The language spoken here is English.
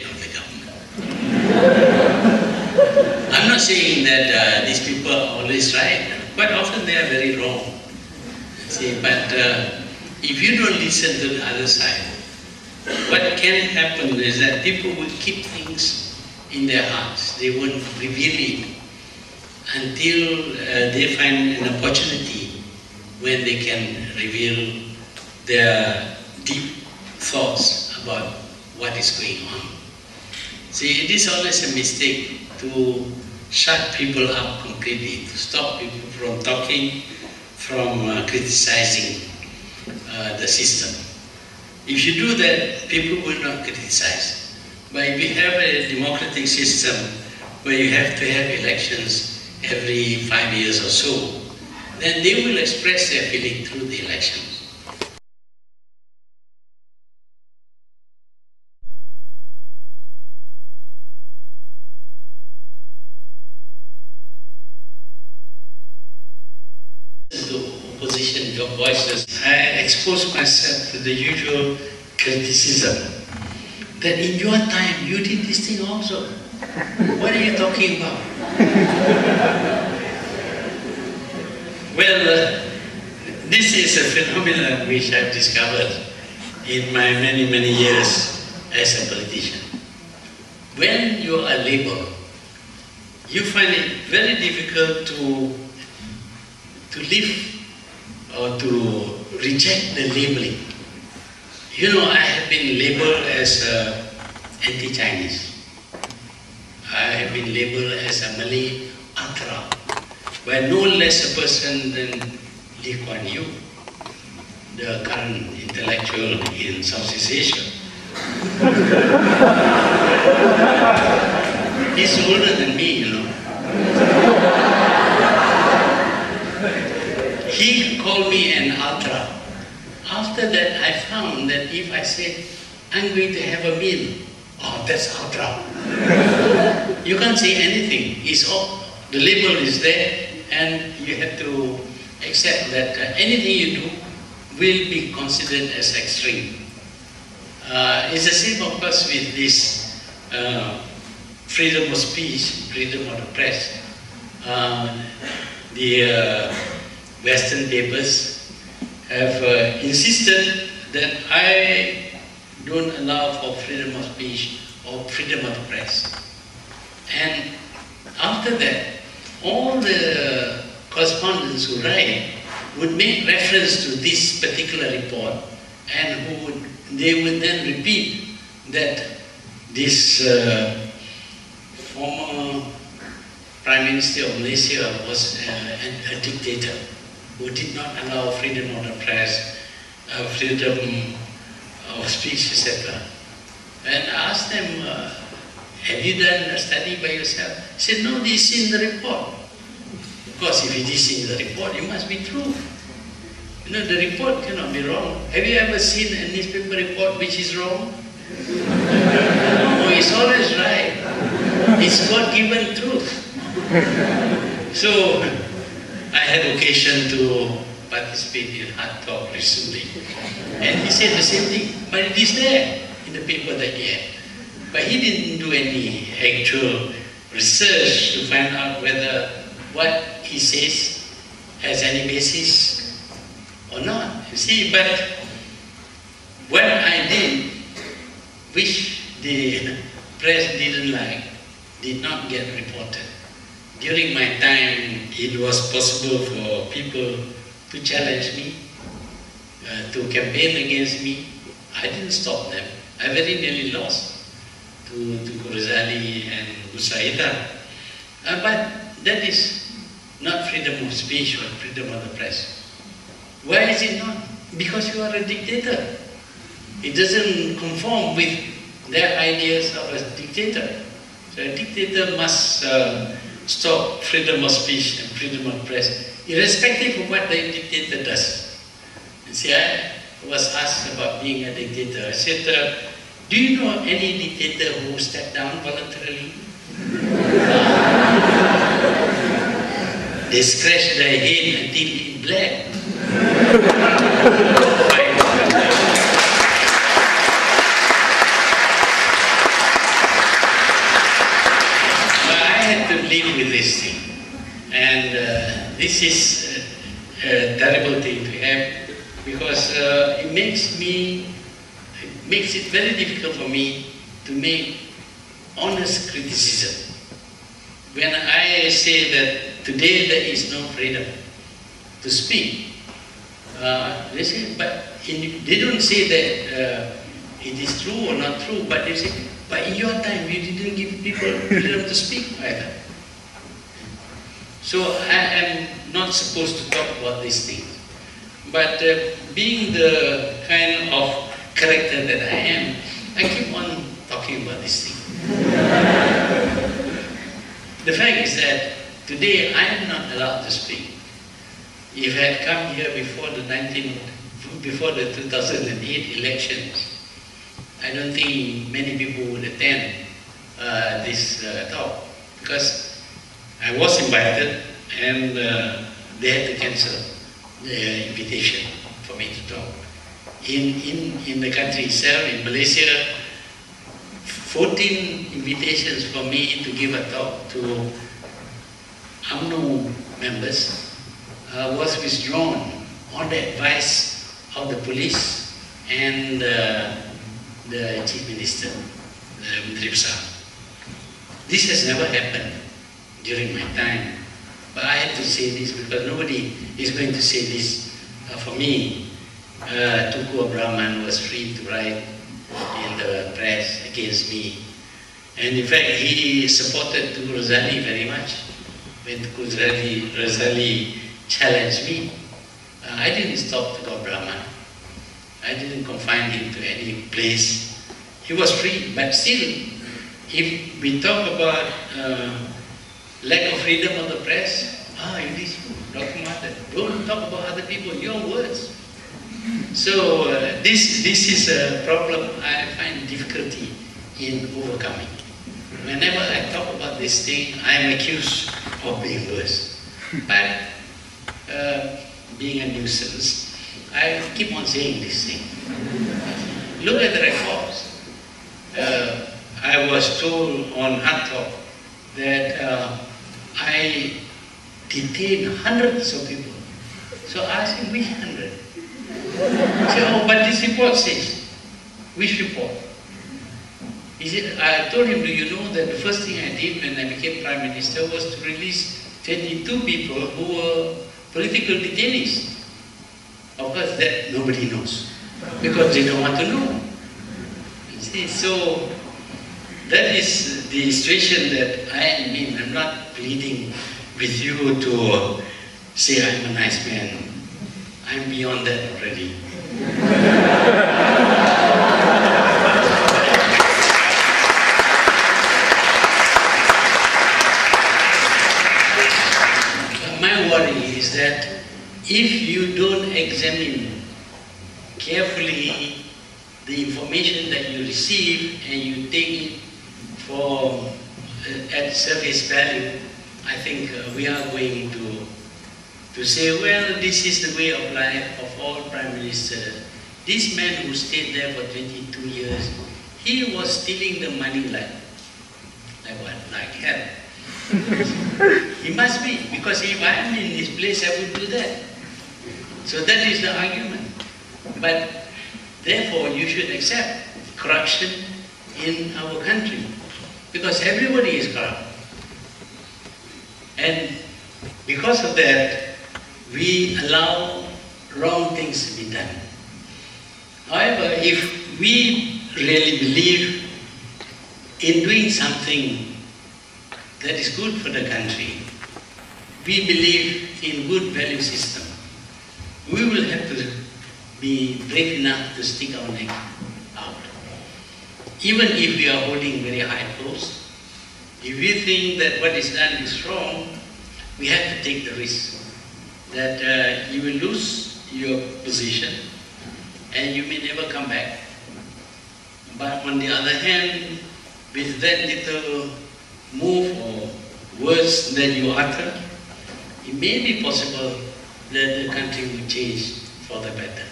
of the government. I'm not saying that these people are always right. Quite often they are very wrong. See, but if you don't listen to the other side, what can happen is that people will keep things in their hearts. They won't reveal it until they find an opportunity when they can reveal their deep thoughts about what is going on. See, it is always a mistake to shut people up completely, to stop people from talking, from criticizing the system. If you do that, people will not criticize. But if you have a democratic system where you have to have elections every 5 years or so, then they will express their feeling through the elections. To opposition voices, I expose myself to the usual criticism that in your time you did this thing also. What are you talking about? Well, this is a phenomenon which I've discovered in my many years as a politician. When you are labeled, you find it very difficult to live or to reject the labeling. You know, I have been labeled as anti-Chinese. I have been labeled as a Malay ultra, by no less a person than Lee Kuan Yew, the current intellectual in Southeast Asia. He's older than me, you know. He called me an ultra. After that, I found that if I said, I'm going to have a meal, oh, that's ultra. You can't say anything. It's all, the label is there, and you have to accept that anything you do will be considered as extreme. It's the same, of course, with this freedom of speech, freedom of the press. The Western papers have insisted that I don't allow for freedom of speech or freedom of the press. And after that, all the correspondents who write would make reference to this particular report, and they would then repeat that this former Prime Minister of Malaysia was a dictator who did not allow freedom of the press, freedom of speech, etc. And I asked them, have you done a study by yourself? He said, no, this is in the report. Of course, if it is in the report, it must be true. You know, the report cannot be wrong. Have you ever seen a newspaper report which is wrong? No, it's always right. It's God-given truth. So, I had occasion to participate in Hard Talk recently. And he said the same thing, but it is there in the paper that he had. But he didn't do any actual research to find out whether what he says has any basis or not. You see, but what I did, which the press didn't like, did not get reported. During my time, it was possible for people to challenge me, to campaign against me. I didn't stop them. I very nearly lost to Ghazali and Busaida. But that is not freedom of speech or freedom of the press. Why is it not? Because you are a dictator. It doesn't conform with their ideas of a dictator. So a dictator must stop freedom of speech and freedom of press, irrespective of what the dictator does. You see, I was asked about being a dictator. I said, do you know any dictator who stepped down voluntarily? They scratched their head until it bled. live with this thing. And this is a terrible thing to have, because it makes it very difficult for me to make honest criticism. When I say that today there is no freedom to speak, they say, but they don't say that it is true or not true, but they say, but in your time you didn't give people freedom to speak either. So I am not supposed to talk about these things. But being the kind of character that I am, I keep on talking about this thing. The fact is that today I am not allowed to speak. If I had come here before the 2008 elections, I don't think many people would attend this talk, because I was invited and they had to cancel the invitation for me to talk. In the country itself, in Malaysia, 14 invitations for me to give a talk to UMNO members was withdrawn on the advice of the police and the Chief Minister, Menteri Besar. This has never happened during my time, but I had to say this because nobody is going to say this for me. Tunku Brahman was free to write in the press against me, and in fact he supported Tunku Razali very much. When Tunku Razali challenged me, I didn't stop Tunku Brahman. I didn't confine him to any place. He was free, but still, if we talk about lack of freedom of the press, it is you, Dr. Mahathir. Don't talk about other people, your words. So this is a problem I find difficulty in overcoming. Whenever I talk about this thing, I am accused of being worse. But being a nuisance, I keep on saying this thing. Look at the records. I was told on Hard Talk that I detained hundreds of people. So I asked him, which 100? He said, oh, but this report says. Which report? He said, I told him, do you know that the first thing I did when I became Prime Minister was to release 22 people who were political detainees. Of course, that nobody knows, because they don't want to know. You see, so that is the situation that I am in. I'm not pleading with you to say I'm a nice man. I'm beyond that already. My worry is that if you don't examine carefully the information that you receive and you take it for at surface value, I think we are going to say, well, this is the way of life of all prime ministers. This man who stayed there for 22 years, he was stealing the money like what? Like hell. He must be, because if I am in his place, I would do that. So that is the argument. But therefore, you should accept corruption in our country, because everybody is corrupt. And because of that, we allow wrong things to be done. However, if we really believe in doing something that is good for the country, we believe in good value system, we will have to be brave enough to stick our neck out. Even if we are holding very high posts, if we think that what is done is wrong, we have to take the risk that you will lose your position and you may never come back. But on the other hand, with that little move or words that you utter, it may be possible that the country will change for the better.